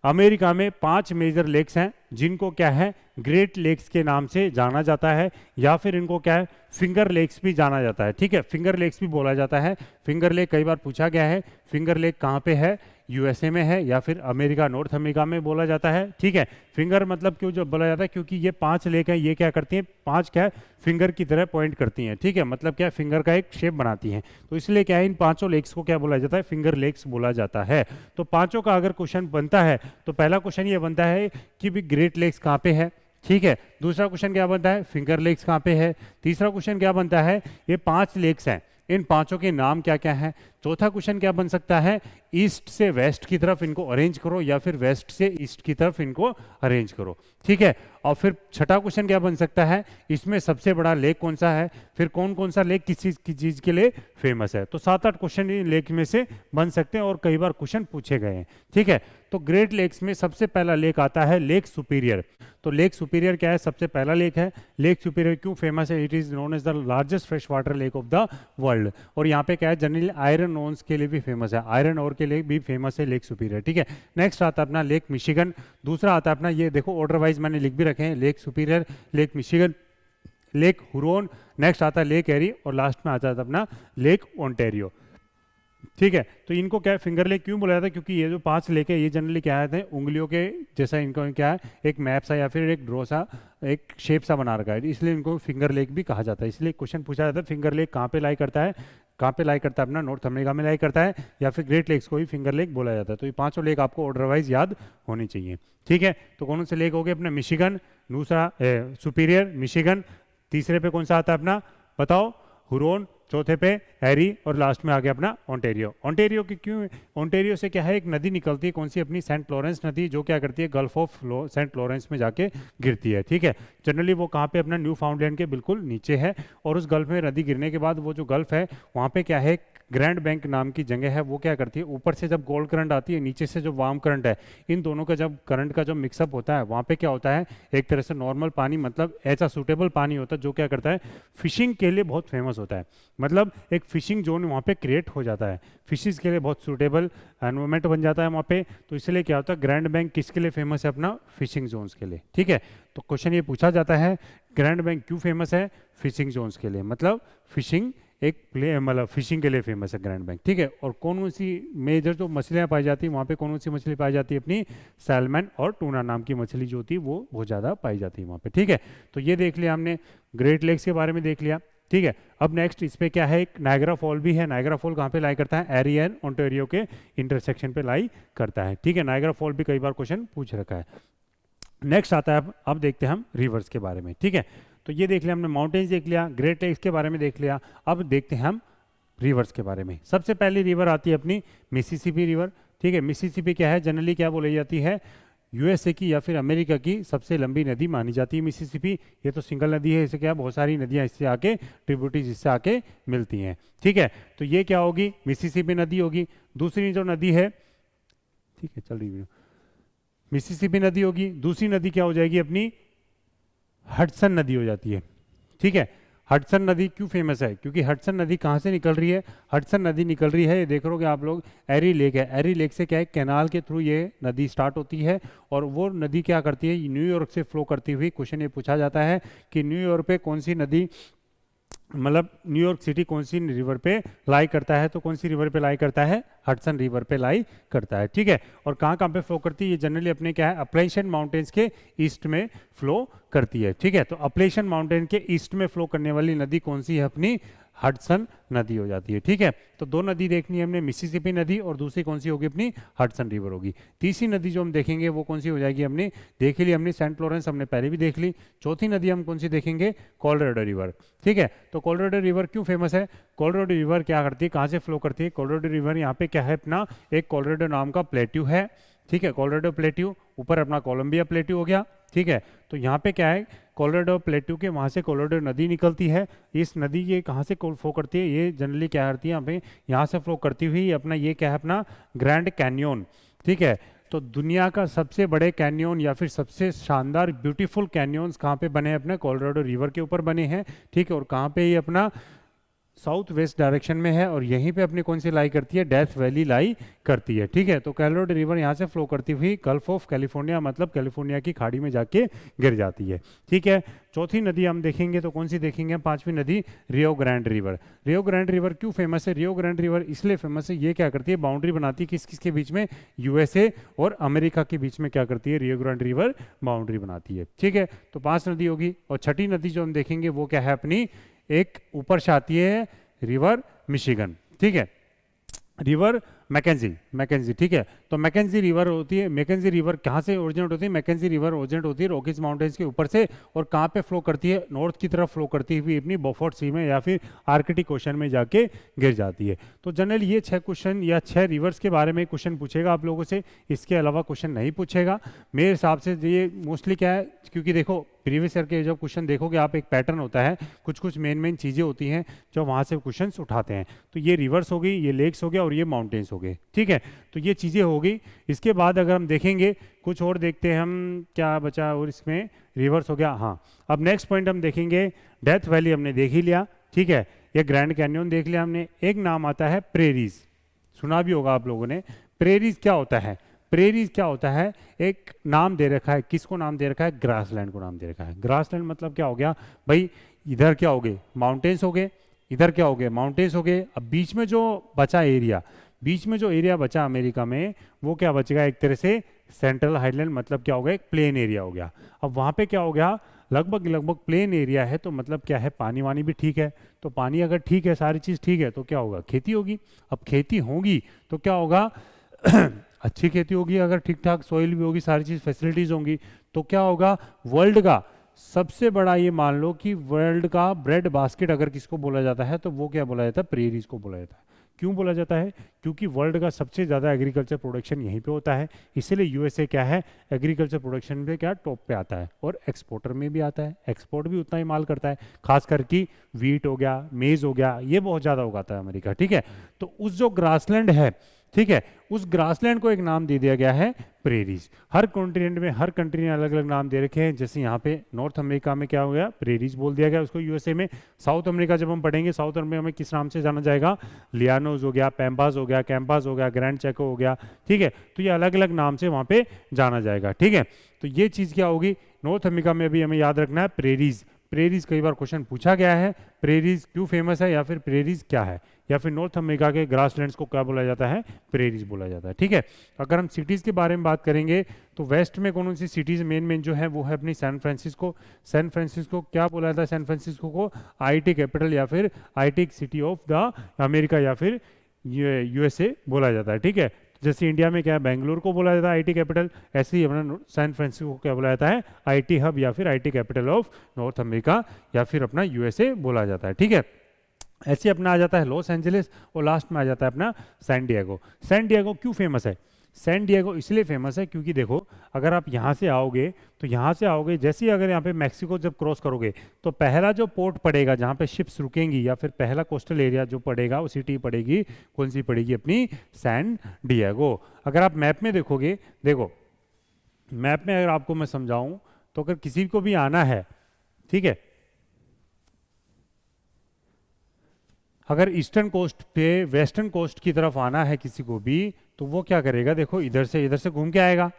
अमेरिका में 5 मेजर लेक्स हैं जिनको क्या है, ग्रेट लेक्स के नाम से जाना जाता है, या फिर इनको क्या है, फिंगर लेक्स भी जाना जाता है, ठीक है। फिंगर लेक्स भी बोला जाता है। फिंगर लेक कई बार पूछा गया है, फिंगर लेक कहाँ पे है, यूएसए में है या फिर अमेरिका, नॉर्थ अमेरिका में बोला जाता है, ठीक है। फिंगर मतलब क्यों जो बोला जाता है, क्योंकि ये 5 लेक हैं, ये क्या करती हैं, 5 क्या है, फिंगर की तरह पॉइंट करती हैं, ठीक है। मतलब क्या, फिंगर का एक शेप बनाती हैं, तो इसलिए क्या है, इन 5 लेक्स को क्या बोला जाता है, फिंगर लेक्स बोला जाता है। तो 5 का अगर क्वेश्चन बनता है तो पहला क्वेश्चन ये बनता है कि भी ग्रेट लेक्स कहाँ पे है, ठीक है। दूसरा क्वेश्चन क्या बनता है, फिंगर लेक्स कहाँ पे है। तीसरा क्वेश्चन क्या बनता है, ये 5 लेक्स हैं, इन 5 के नाम क्या क्या हैं। चौथा क्वेश्चन क्या बन सकता है, ईस्ट से वेस्ट की तरफ इनको अरेंज करो या फिर वेस्ट से ईस्ट की तरफ इनको अरेंज करो, ठीक है। और फिर छठा क्वेश्चन क्या बन सकता है, इसमें सबसे बड़ा लेक कौन सा है, फिर कौन कौन सा लेक किस चीज के लिए फेमस है। तो 7-8 क्वेश्चन इन लेक में से बन सकते हैं और कई बार क्वेश्चन पूछे गए हैं, ठीक है। तो ग्रेट लेक्स में सबसे पहला लेक आता है लेक सुपीरियर। तो लेक सुपीरियर क्या है, सबसे पहला लेक है। लेक सुपीरियर क्यों फेमस है, it is known as the largest fresh water lake of the world. और यहाँ पे क्या है, जनरली आयरन ओन्स के लिए भी फेमस है, आयरन ओर के लिए भी फेमस है लेक सुपीरियर, ठीक है। नेक्स्ट आता है अपना लेक मिशिगन। दूसरा आता है अपना, ये देखो ऑर्डर वाइज मैंने लिख भी रखे हैं, lake Superior, lake Michigan, lake Huron, next आता है लेक एरी, और लास्ट में आता है अपना लेक ओंटेरियो, ठीक है। तो इनको क्या है, फिंगर लेक क्यों बोला जाता है, क्योंकि ये जो 5 लेक है ये जनरली क्या है, उंगलियों के जैसा इनको क्या है, एक मैप सा या फिर एक ड्रॉ सा, एक शेप सा बना रखा है, इसलिए इनको फिंगर लेक भी कहा जाता है। इसलिए क्वेश्चन पूछा जाता है फिंगर लेक कहाँ पे लाई करता है, कहाँ पे लाई करता है, अपना नॉर्थ अमेरिका में लाई करता है, या फिर ग्रेट लेक्स को ही फिंगर लेक बोला जाता है। तो ये 5 लेक आपको ऑर्डर वाइज याद होनी चाहिए, ठीक है। तो कौन से लेक हो गए अपना, मिशिगन, दूसरा सुपीरियर, मिशिगन, तीसरे पे कौन सा आता है अपना बताओ, हुरोन, चौथे पे एरी, और लास्ट में आ गया अपना ओंटेरियो। ओंटेरियो की क्यों, ओंटेरियो से क्या है, एक नदी निकलती है, कौन सी, अपनी सेंट लॉरेंस नदी, जो क्या करती है, गल्फ ऑफ सेंट लॉरेंस में जाके गिरती है, ठीक है। जनरली वो कहाँ पे, अपना न्यू फाउंडलैंड के बिल्कुल नीचे है, और उस गल्फ में नदी गिरने के बाद वो जो गल्फ है वहाँ पे क्या है, ग्रैंड बैंक नाम की जगह है, वो क्या करती है, ऊपर से जब कोल्ड करंट आती है, नीचे से जो वार्म करंट है, इन दोनों का जब करंट का जो मिक्सअप होता है, वहाँ पे क्या होता है, एक तरह से नॉर्मल पानी, मतलब ऐसा सूटेबल पानी होता है जो क्या करता है, फिशिंग के लिए बहुत फेमस होता है। मतलब एक फिशिंग जोन वहाँ पे क्रिएट हो जाता है, फिशेज के लिए बहुत सूटेबल एनवायरमेंट बन जाता है वहाँ पे। तो इसलिए क्या होता है, ग्रैंड बैंक किसके लिए फेमस है, अपना फिशिंग जोन्स के लिए, ठीक है। तो क्वेश्चन ये पूछा जाता है, ग्रैंड बैंक क्यों फेमस है, फिशिंग जोन्स के लिए, मतलब फिशिंग एक प्ले, मतलब फिशिंग के लिए फेमस है ग्रैंड बैंक, ठीक है। और कौन सी मेजर जो मछलियाँ पाई जाती है वहाँ पे, कौन सी मछली पाई जाती है, अपनी सैल्मन और टूना नाम की मछली जो होती है वो बहुत ज़्यादा पाई जाती है वहाँ पे, ठीक है। तो ये देख लिया हमने, ग्रेट लेक्स के बारे में देख लिया, ठीक है। अब नेक्स्ट इस पे क्या है, एक नायग्रा फॉल भी है। नायग्रा फॉल कहाँ पे लाई करता है, एरी एंड ओंटारियो के इंटरसेक्शन पे लाई करता है, ठीक है। नायग्रा फॉल भी कई बार क्वेश्चन पूछ रखा है। नेक्स्ट आता है, अब देखते हैं हम रिवर्स के बारे में, ठीक है। तो ये देख लिया हमने, माउंटेन्स देख लिया, ग्रेट लेक्स के बारे में देख लिया। अब देखते हैं हम रिवर्स के बारे में। सबसे पहली रिवर आती है अपनी मिसिसिपी रिवर, ठीक है। मिसिसिपी क्या है, जनरली क्या बोली जाती है, यूएसए की या फिर अमेरिका की सबसे लंबी नदी मानी जाती है मिसिसिपी। ये तो सिंगल नदी है, इसे क्या बहुत सारी नदियां इससे आके, ट्रिब्यूटरीज इससे आके मिलती हैं, ठीक है। तो ये क्या होगी, मिसिसिपी नदी होगी। दूसरी जो नदी है, ठीक है चल रही है, मिसिसिपी नदी होगी। दूसरी नदी क्या हो जाएगी अपनी, हडसन नदी हो जाती है, ठीक है। हडसन नदी क्यों फेमस है, क्योंकि हडसन नदी कहाँ से निकल रही है, हडसन नदी निकल रही है, ये देख रहे आप लोग, एरी लेक है। एरी लेक से क्या है, कैनाल के थ्रू ये नदी स्टार्ट होती है, और वो नदी क्या करती है, न्यूयॉर्क से फ्लो करती हुई। क्वेश्चन ये पूछा जाता है कि न्यूयॉर्क पे कौन सी नदी, मतलब न्यूयॉर्क सिटी कौन सी रिवर पे लाई करता है, तो कौन सी रिवर पे लाई करता है, हडसन रिवर पे लाई करता है, ठीक है। और कहाँ कहाँ पे फ्लो करती है, ये जनरली अपने क्या है, अपलेशियन माउंटेन्स के ईस्ट में फ्लो करती है, ठीक है। तो अपलेशियन माउंटेन के ईस्ट में फ्लो करने वाली नदी कौन सी है, अपनी हडसन नदी हो जाती है, ठीक है। तो 2 नदी देखनी है हमने, मिसिसिपी नदी, और दूसरी कौन सी होगी, अपनी हडसन रिवर होगी। तीसरी नदी जो हम देखेंगे वो कौन सी हो जाएगी, हमने देख ली, हमने सेंट लॉरेंस हमने पहले भी देख ली। चौथी नदी हम कौन सी देखेंगे, कोलोराडो रिवर, ठीक है। तो कोलोराडो रिवर क्यों फेमस है, कोलोराडो रिवर क्या करती है, कहाँ से फ्लो करती है, कोलोराडो रिवर यहाँ पे क्या है, अपना एक कोलोराडो नाम का प्लेट्यू है, ठीक है। कोलोराडो प्लेट्यू, ऊपर अपना कोलंबिया प्लेट्यू हो गया, ठीक है। तो यहाँ पे क्या है, कोलोराडो प्लेट्यू के वहाँ से कोलोराडो नदी निकलती है। इस नदी ये कहाँ से फ्लो करती है, ये जनरली क्या करती है, यहाँ पे यहाँ से फ्लो करती हुई अपना, ये क्या है, अपना ग्रैंड कैन्योन, ठीक है। तो दुनिया का सबसे बड़े कैन्यन या फिर सबसे शानदार ब्यूटीफुल कैन्यन्स कहाँ पे बने हैं? अपने कोलोराडो रिवर के ऊपर बने हैं, ठीक है। और कहाँ पे ये अपना साउथ वेस्ट डायरेक्शन में है, और यहीं पे अपनी कौन सी लाई करती है? डेथ वैली लाई करती है, ठीक है। तो कोलोराडो रिवर यहाँ से फ्लो करती हुई गल्फ ऑफ कैलिफोर्निया मतलब कैलिफोर्निया की खाड़ी में जाके गिर जाती है, ठीक है। चौथी नदी हम देखेंगे तो कौन सी देखेंगे? पांचवी नदी रियो ग्रांड रिवर। रियो ग्रांड रिवर क्यों फेमस है? रियो ग्रांड रिवर इसलिए फेमस है, ये क्या करती है? बाउंड्री बनाती है किस किस के बीच में? यूएसए और अमेरिका के बीच में क्या करती है? रियो ग्रांड रिवर बाउंड्री बनाती है, ठीक है। तो 5 नदी होगी। और छठी नदी जो हम देखेंगे वो क्या है? अपनी एक ऊपर से आती है रिवर मिशिगन, ठीक है। रिवर मैकेंजी, ठीक है। तो मैकेंजी रिवर होती है, मैकेंजी रिवर कहाँ से ओरिजिनेट होती है? मैकेंजी रिवर ओरिजिनेट होती है रॉकीज माउंटेन्स के ऊपर से, और कहाँ पे फ्लो करती है? नॉर्थ की तरफ फ्लो करती हुई अपनी बोफोर्ट सी में या फिर आर्कटिक ओशन में जाके गिर जाती है। तो जनरल ये 6 क्वेश्चन या 6 रिवर्स के बारे में क्वेश्चन पूछेगा आप लोगों से, इसके अलावा क्वेश्चन नहीं पूछेगा मेरे हिसाब से। ये मोस्टली क्या है, क्योंकि देखो प्रीवियस ईयर के जब क्वेश्चन देखोगे आप, एक पैटर्न होता है, कुछ कुछ मेन चीज़ें होती हैं जो वहाँ से क्वेश्चंस उठाते हैं। तो ये रिवर्स हो गई, ये लेक्स हो गया, और ये माउंटेन्स हो गए, ठीक है। तो ये चीज़ें हो गई। इसके बाद अगर हम देखेंगे कुछ और देखते हैं हम, क्या बचा और इसमें? रिवर्स हो गया, हाँ। अब नेक्स्ट पॉइंट हम देखेंगे, डेथ वैली हमने देख ही लिया, ठीक है। ये ग्रैंड कैन्यन देख लिया हमने। एक नाम आता है प्रेरीज, सुना भी होगा आप लोगों ने। प्रेरीज क्या होता है? प्रेरीज क्या होता है? एक नाम दे रखा है, किसको नाम दे रखा है? ग्रासलैंड को नाम दे रखा है। ग्रासलैंड मतलब क्या हो गया भाई? इधर क्या हो गए? माउंटेन्स हो गए, इधर क्या हो गए? माउंटेन्स हो गए। अब बीच में जो बचा एरिया, बीच में जो एरिया बचा अमेरिका में, वो क्या बचेगा? एक तरह से सेंट्रल हाईलैंड, मतलब क्या हो गया? एक प्लेन एरिया हो गया। अब वहाँ पे क्या हो गया? लगभग प्लेन एरिया है, तो मतलब क्या है? पानी वानी भी ठीक है। तो पानी अगर ठीक है, सारी चीज़ ठीक है, तो क्या होगा? खेती होगी। अब खेती होगी तो क्या होगा? अच्छी खेती होगी, अगर ठीक ठाक सॉइल भी होगी, सारी चीज़ फैसिलिटीज़ होंगी, तो क्या होगा? वर्ल्ड का सबसे बड़ा, ये मान लो कि वर्ल्ड का ब्रेड बास्केट अगर किसको बोला जाता है, तो वो क्या बोला जाता है? प्रेरीज को बोला जाता है। क्यों बोला जाता है? क्योंकि वर्ल्ड का सबसे ज़्यादा एग्रीकल्चर प्रोडक्शन यहीं पे होता है, इसीलिए यूएसए क्या है? एग्रीकल्चर प्रोडक्शन में क्या? टॉप पे आता है, और एक्सपोर्टर में भी आता है। एक्सपोर्ट भी उतना ही माल करता है, खास करके वीट हो गया, मेज हो गया, ये बहुत ज़्यादा उगाता है अमेरिका, ठीक है। तो उस जो ग्रासलैंड है, ठीक है, उस ग्रासलैंड को एक नाम दे दिया गया है प्रेरीज। हर कॉन्टिनेंट में, हर कंट्री ने अलग अलग नाम दे रखे हैं। जैसे यहाँ पे नॉर्थ अमेरिका में क्या हो गया? प्रेरीज बोल दिया गया उसको यूएसए में। साउथ अमेरिका जब हम पढ़ेंगे, साउथ अमेरिका में किस नाम से जाना जाएगा? लियानोज हो गया, पैम्पास हो गया, कैंपास हो गया, ग्रैंड चैको हो गया, ठीक है। तो ये अलग अलग नाम से वहाँ पे जाना जाएगा, ठीक है। तो ये चीज़ क्या होगी? नॉर्थ अमेरिका में भी हमें याद रखना है प्रेरीज। प्रेरीज कई बार क्वेश्चन पूछा गया है, प्रेरीज क्यों फेमस है, या फिर प्रेरीज क्या है, या फिर नॉर्थ अमेरिका के ग्रासलैंड्स को क्या बोला जाता है? प्रेरीज बोला जाता है, ठीक है। अगर हम सिटीज़ के बारे में बात करेंगे, तो वेस्ट में कौन सी सिटीज़ मेन जो है वो है अपनी सैन फ्रांसिस्को। सैन फ्रांसिस्को क्या बोला जाता है? सैन फ्रांसिस्को को आईटी कैपिटल या फिर IT city of the America या फिर यूएसए बोला जाता है, ठीक है। जैसे इंडिया में क्या है? बेंगलुरु को बोला जाता है आईटी कैपिटल, ऐसे ही अपना सैन फ्रांसिस्को को क्या बोला जाता है? आईटी हब या फिर IT capital of north America या फिर अपना यूएसए बोला जाता है, ठीक है। ऐसे अपना आ जाता है लॉस एंजलिस, और लास्ट में आ जाता है अपना सैन डिएगो। सैन डिएगो क्यों फेमस है? सैन डिएगो इसलिए फेमस है क्योंकि देखो, अगर आप यहाँ से आओगे, तो यहाँ से आओगे, जैसे ही अगर यहाँ पे मैक्सिको जब क्रॉस करोगे, तो पहला जो पोर्ट पड़ेगा जहाँ पे शिप्स रुकेंगी, या फिर पहला कोस्टल एरिया जो पड़ेगा, वो सिटी पड़ेगी, कौन सी पड़ेगी? अपनी सैन डिएगो। अगर आप मैप में देखोगे, देखो मैप में अगर आपको मैं समझाऊं, तो अगर किसी को भी आना है, ठीक है, अगर ईस्टर्न कोस्ट पे वेस्टर्न कोस्ट की तरफ आना है किसी को भी, तो वो क्या करेगा? देखो इधर से घूम के आएगा।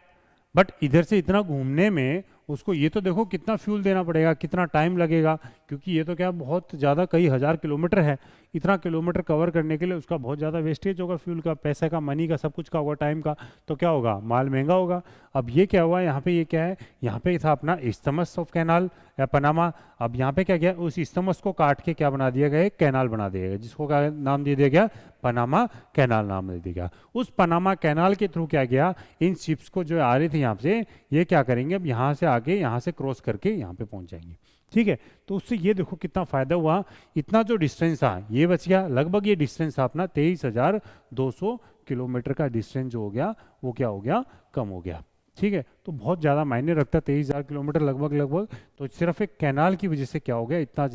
बट इधर से इतना घूमने में उसको ये तो देखो कितना फ्यूल देना पड़ेगा, कितना टाइम लगेगा, क्योंकि ये तो क्या बहुत ज़्यादा कई हज़ार किलोमीटर है। इतना किलोमीटर कवर करने के लिए उसका बहुत ज़्यादा वेस्टेज होगा, फ्यूल का, पैसे का, मनी का, सब कुछ का होगा, टाइम का। तो क्या होगा? माल महंगा होगा। अब ये क्या हुआ यहाँ पे? ये क्या है? यहाँ पे था अपना इस्थमस ऑफ कैनाल या पनामा। अब यहाँ पे क्या किया? उस इस्थमस को काट के क्या बना दिया गया? एक कैनाल बना दिया गया, जिसको क्या नाम दे दिया गया? पनामा कैनाल नाम दे दिया गया। उस पनामा कैनाल के थ्रू क्या गया? इन शिप्स को जो आ रही थी यहाँ से, ये क्या करेंगे? अब यहाँ से आगे, यहाँ से क्रॉस करके यहाँ पे पहुँच जाएंगे, ठीक है। तो उससे ये देखो कितना फायदा हुआ। इतना जो डिस्टेंस था ये बच गया, लगभग ये डिस्टेंस था अपना 23,200 किलोमीटर का डिस्टेंस जो हो गया, वो क्या हो गया? कम हो गया, ठीक है। तो बहुत ज़्यादा मायने रखता है 23,000 किलोमीटर लगभग। तो सिर्फ एक कैनाल की वजह से क्या हो गया? इतना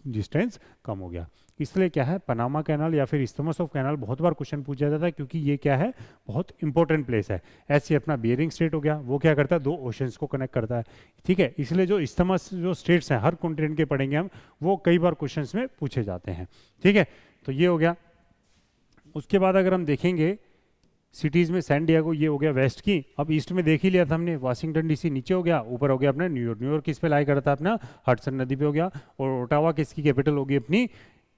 डिस्टेंस कम हो गया। इसलिए क्या है, पनामा कैनाल या फिर इस्थमस ऑफ कैनाल बहुत बार क्वेश्चन पूछा जाता है, क्योंकि ये क्या है, बहुत इंपॉर्टेंट प्लेस है। ऐसे अपना बियरिंग स्ट्रेट हो गया, वो क्या करता है, दो ओशंस को कनेक्ट करता है, ठीक है। इसलिए जो इस्थमस जो स्टेट्स हैं हर कॉन्टिनेंट के पढ़ेंगे हम, वो कई बार क्वेश्चंस में पूछे जाते हैं, ठीक है। तो ये हो गया। उसके बाद अगर हम देखेंगे सिटीज़ में, सैन डिएगो ये हो गया वेस्ट की। अब ईस्ट में देख ही लिया था हमने, वाशिंगटन डीसी नीचे हो गया, ऊपर हो गया अपना न्यूयॉर्क। न्यूयॉर्क किस पे लाई करता है अपना, हडसन नदी पे हो गया। और ओटावा किसकी कैपिटल होगी अपनी,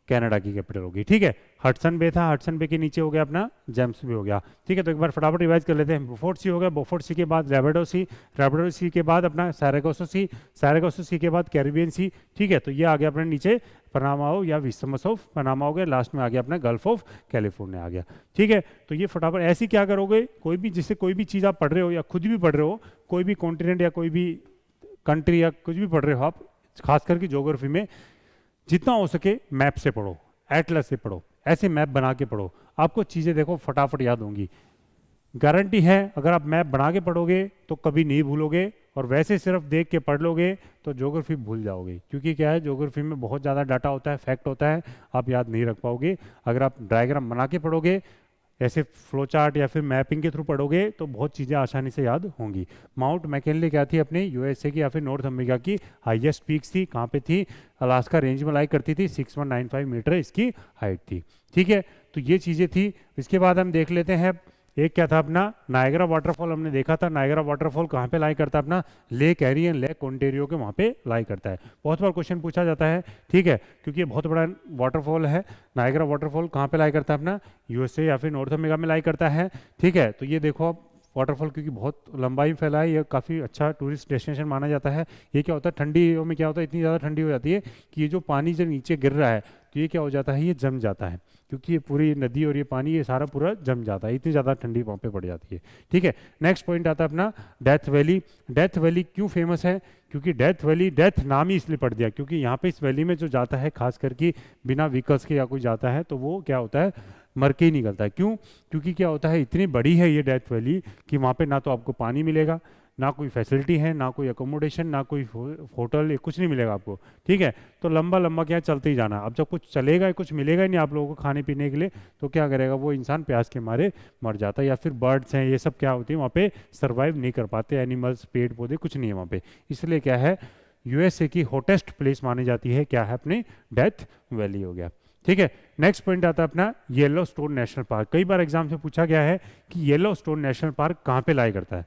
कनाडा की कैपिटल होगी, ठीक है। हडसन बे था, हडसन बे के नीचे हो गया अपना जेम्स बे हो गया, ठीक है। तो एक बार फटाफट रिवाइज कर लेते हैं। बोफोर्ट सी हो गया, बोफोर्ट सी के बाद लैब्राडोर सी, लैब्राडोर सी के बाद अपना सैरागोसो सी, सैरागोसो सी के बाद कैरिबियन सी, ठीक है। तो ये आ गया अपने नीचे पनामा हो या इस्थमस ऑफ पनामा हो गया, लास्ट में आ गया अपना गल्फ ऑफ कैलिफोर्निया आ गया, ठीक है। तो ये फटाफट ऐसी क्या करोगे, कोई भी जिससे कोई भी चीज़ आप पढ़ रहे हो या खुद भी पढ़ रहे हो, कोई भी कॉन्टिनेंट या कोई भी कंट्री या कुछ भी पढ़ रहे हो आप, खास करके ज्योग्राफी में, जितना हो सके मैप से पढ़ो, एटलस से पढ़ो, ऐसे मैप बना के पढ़ो, आपको चीज़ें देखो फटाफट याद होंगी। गारंटी है अगर आप मैप बना के पढ़ोगे तो कभी नहीं भूलोगे, और वैसे सिर्फ देख के पढ़ लोगे तो ज्योग्राफी भूल जाओगे, क्योंकि क्या है, ज्योग्राफी में बहुत ज़्यादा डाटा होता है, फैक्ट होता है, आप याद नहीं रख पाओगे। अगर आप डायग्राम बना के पढ़ोगे, ऐसे फ्लो चार्ट या फिर मैपिंग के थ्रू पढ़ोगे, तो बहुत चीज़ें आसानी से याद होंगी। माउंट मैकिनले क्या थी अपने यूएसए की या फिर नॉर्थ अमेरिका की हाईएस्ट पीक्स थी, कहाँ पे थी, अलास्का रेंज में लाई करती थी, 6195 मीटर इसकी हाइट थी, ठीक है। तो ये चीज़ें थी। इसके बाद हम देख लेते हैं, एक क्या था अपना नायग्रा वाटरफॉल, हमने देखा था नायग्रा वाटरफॉल कहाँ पे लाई करता है अपना, लेक एरियन, लेक ओंटारियो के वहाँ पे लाई करता है। बहुत बार क्वेश्चन पूछा जाता है, ठीक है, क्योंकि ये बहुत बड़ा वाटरफॉल है। नायग्रा वाटरफॉल कहाँ पे लाई करता है अपना, यूएसए या फिर नॉर्थ अमेरिका में लाई करता है, ठीक है। तो ये देखो आप वाटरफॉल, क्योंकि बहुत लंबाई फैला है, ये काफ़ी अच्छा टूरिस्ट डेस्टिनेशन माना जाता है। ये क्या होता है, ठंडियों में क्या होता है, इतनी ज़्यादा ठंडी हो जाती है कि ये जो पानी जब नीचे गिर रहा है तो ये क्या हो जाता है, ये जम जाता है, क्योंकि ये पूरी नदी और ये पानी ये सारा पूरा जम जाता है, इतनी ज़्यादा ठंडी वहाँ पे पड़ जाती है, ठीक है। नेक्स्ट पॉइंट आता है अपना डेथ वैली। डेथ वैली क्यों फेमस है, क्योंकि डेथ वैली, डेथ नाम ही इसलिए पड़ दिया क्योंकि यहाँ पे इस वैली में जो जाता है, खास करके बिना व्हीकल्स के या कोई जाता है, तो वो क्या होता है, मर के ही निकलता है। क्यों, क्योंकि क्या होता है, इतनी बड़ी है ये डेथ वैली कि वहाँ पे ना तो आपको पानी मिलेगा, ना कोई फैसिलिटी है, ना कोई अकोमोडेशन, ना कोई होटल, ये कुछ नहीं मिलेगा आपको, ठीक है। तो लंबा लंबा क्या चलते ही जाना। अब जब कुछ चलेगा, कुछ मिलेगा ही नहीं आप लोगों को खाने पीने के लिए, तो क्या करेगा वो इंसान, प्यास के मारे मर जाता है। या फिर बर्ड्स हैं, ये सब क्या होती है वहाँ पे सर्वाइव नहीं कर पाते, एनिमल्स, पेड़ पौधे कुछ नहीं है वहाँ पे। इसलिए क्या है, यूएसए की हॉटेस्ट प्लेस मानी जाती है, क्या है अपने डेथ वैली हो गया, ठीक है। नेक्स्ट पॉइंट आता है अपना येलो स्टोन नेशनल पार्क। कई बार एग्जाम से पूछा गया है कि येलो स्टोन नेशनल पार्क कहाँ पे लाई करता है,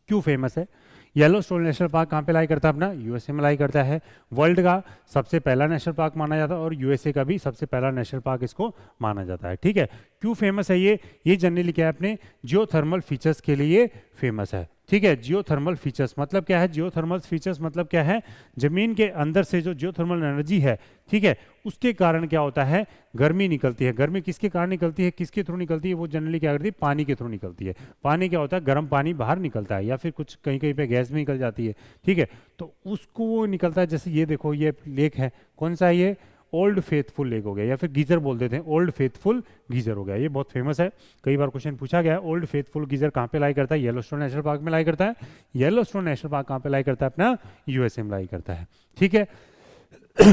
क्यों फेमस है। येलो स्टोन नेशनल पार्क कहाँ पे लाई करता है अपना, यूएसए में लाई करता है। वर्ल्ड का सबसे पहला नेशनल पार्क माना जाता है और यूएसए का भी सबसे पहला नेशनल पार्क इसको माना जाता है, ठीक है। क्यों फेमस है ये जनरली क्या है, अपने जियोथर्मल फीचर्स के लिए फेमस है, ठीक है। जियोथर्मल फीचर्स मतलब क्या है, जियोथर्मल फीचर्स मतलब क्या है, जमीन के अंदर से जो जियोथर्मल एनर्जी है, ठीक है, उसके कारण क्या होता है, गर्मी निकलती है। गर्मी किसके कारण निकलती है, किसके थ्रू निकलती है, वो जनरली क्या करती है, पानी के थ्रू निकलती है। पानी क्या होता है, गर्म पानी बाहर निकलता है, या फिर कुछ कहीं कहीं पे गैस भी निकल जाती है, ठीक है। तो उसको वो निकलता है, जैसे ये देखो ये लेक है, कौन सा है ये, ओल्ड फेथफुल लेक हो गया, या फिर गीजर बोल देते हैं, ओल्ड फेथफुल गीजर हो गया। ये बहुत फेमस है, कई बार क्वेश्चन पूछा गया है। ओल्ड फेथफुल गीजर कहाँ पे लाई करता है, येलोस्टोन नेशनल पार्क में लाई करता है। येलोस्टोन नेशनल पार्क कहाँ पे लाई करता है, अपना यूएसए में लाई करता है, ठीक है।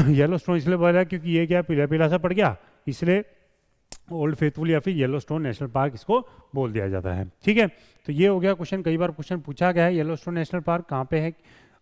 येलोस्टोन इसलिए बोल रहा है क्योंकि ये क्या पीला पीला सा पड़ गया, इसलिए ओल्ड फेथफुल या फिर येलोस्टोन नेशनल पार्क इसको बोल दिया जाता है, ठीक है। तो ये हो गया क्वेश्चन, कई बार क्वेश्चन पूछा गया है येलोस्टोन नेशनल पार्क कहाँ पे है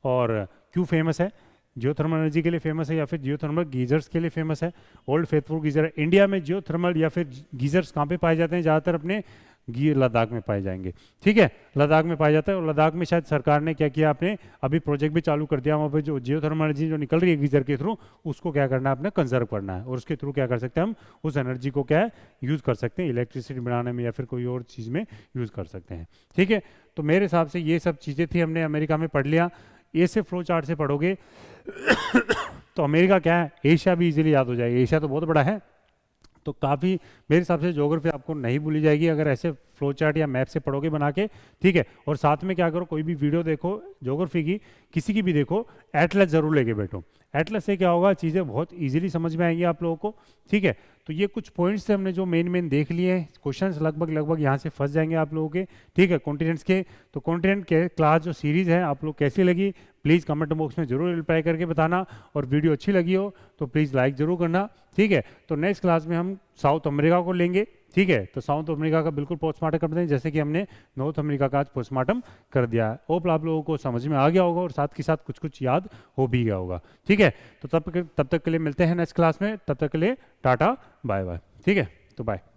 और क्यों फेमस है। जियोथर्मल एनर्जी के लिए फेमस है या फिर जियोथर्मल गीजर्स के लिए फेमस है। ओल्ड फेथफुल गीजर है। इंडिया में जियोथर्मल या फिर गीजर्स कहाँ पे पाए जाते हैं, ज़्यादातर अपने लद्दाख में पाए जाएंगे, ठीक है, लद्दाख में पाया जाता है। और लद्दाख में शायद सरकार ने क्या किया, आपने अभी प्रोजेक्ट भी चालू कर दिया, वहाँ पे जो जियोथर्मल एनर्जी जो निकल रही है गीजर के थ्रू, उसको क्या करना है, अपने कंजर्व करना है, और उसके थ्रू क्या कर सकते हैं हम, उस एनर्जी को क्या है यूज़ कर सकते हैं, इलेक्ट्रिसिटी बनाने में या फिर कोई और चीज़ में यूज़ कर सकते हैं, ठीक है। तो मेरे हिसाब से ये सब चीज़ें थी, हमने अमेरिका में पढ़ लिया। ये से फ्लो चार्ट से पढ़ोगे तो अमेरिका क्या है, एशिया भी इजीली याद हो जाएगा, एशिया तो बहुत बड़ा है। तो काफ़ी मेरे हिसाब से ज्योग्राफी आपको नहीं भूली जाएगी अगर ऐसे फ्लो चार्ट या मैप से पढ़ोगे बना के, ठीक है। और साथ में क्या करो, कोई भी वीडियो देखो ज्योग्राफी की, किसी की भी देखो, एटलस जरूर लेके बैठो। एटलस से क्या होगा, चीज़ें बहुत इजीली समझ में आएंगी आप लोगों को, ठीक है। तो तो ये कुछ पॉइंट्स से हमने जो मेन देख लिए हैं, क्वेश्चंस लगभग यहाँ से फंस जाएंगे आप लोगों के, ठीक है, कॉन्टिनेंट्स के। तो कॉन्टिनेंट के क्लास जो सीरीज है आप लोग कैसी लगी प्लीज़ कमेंट बॉक्स में जरूर रिप्लाई करके बताना, और वीडियो अच्छी लगी हो तो प्लीज़ लाइक जरूर करना, ठीक है। तो नेक्स्ट क्लास में हम साउथ अमेरिका को लेंगे, ठीक है। तो साउथ अमेरिका का बिल्कुल पोस्टमार्टम करते हैं जैसे कि हमने नॉर्थ अमेरिका का आज पोस्टमार्टम कर दिया है। होप आप लोगों को समझ में आ गया होगा और साथ के साथ कुछ कुछ याद हो भी गया होगा, ठीक है। तो तब तक के लिए मिलते हैं नेक्स्ट क्लास में, तब तक के लिए टाटा बाय बाय, ठीक है। तो बाय।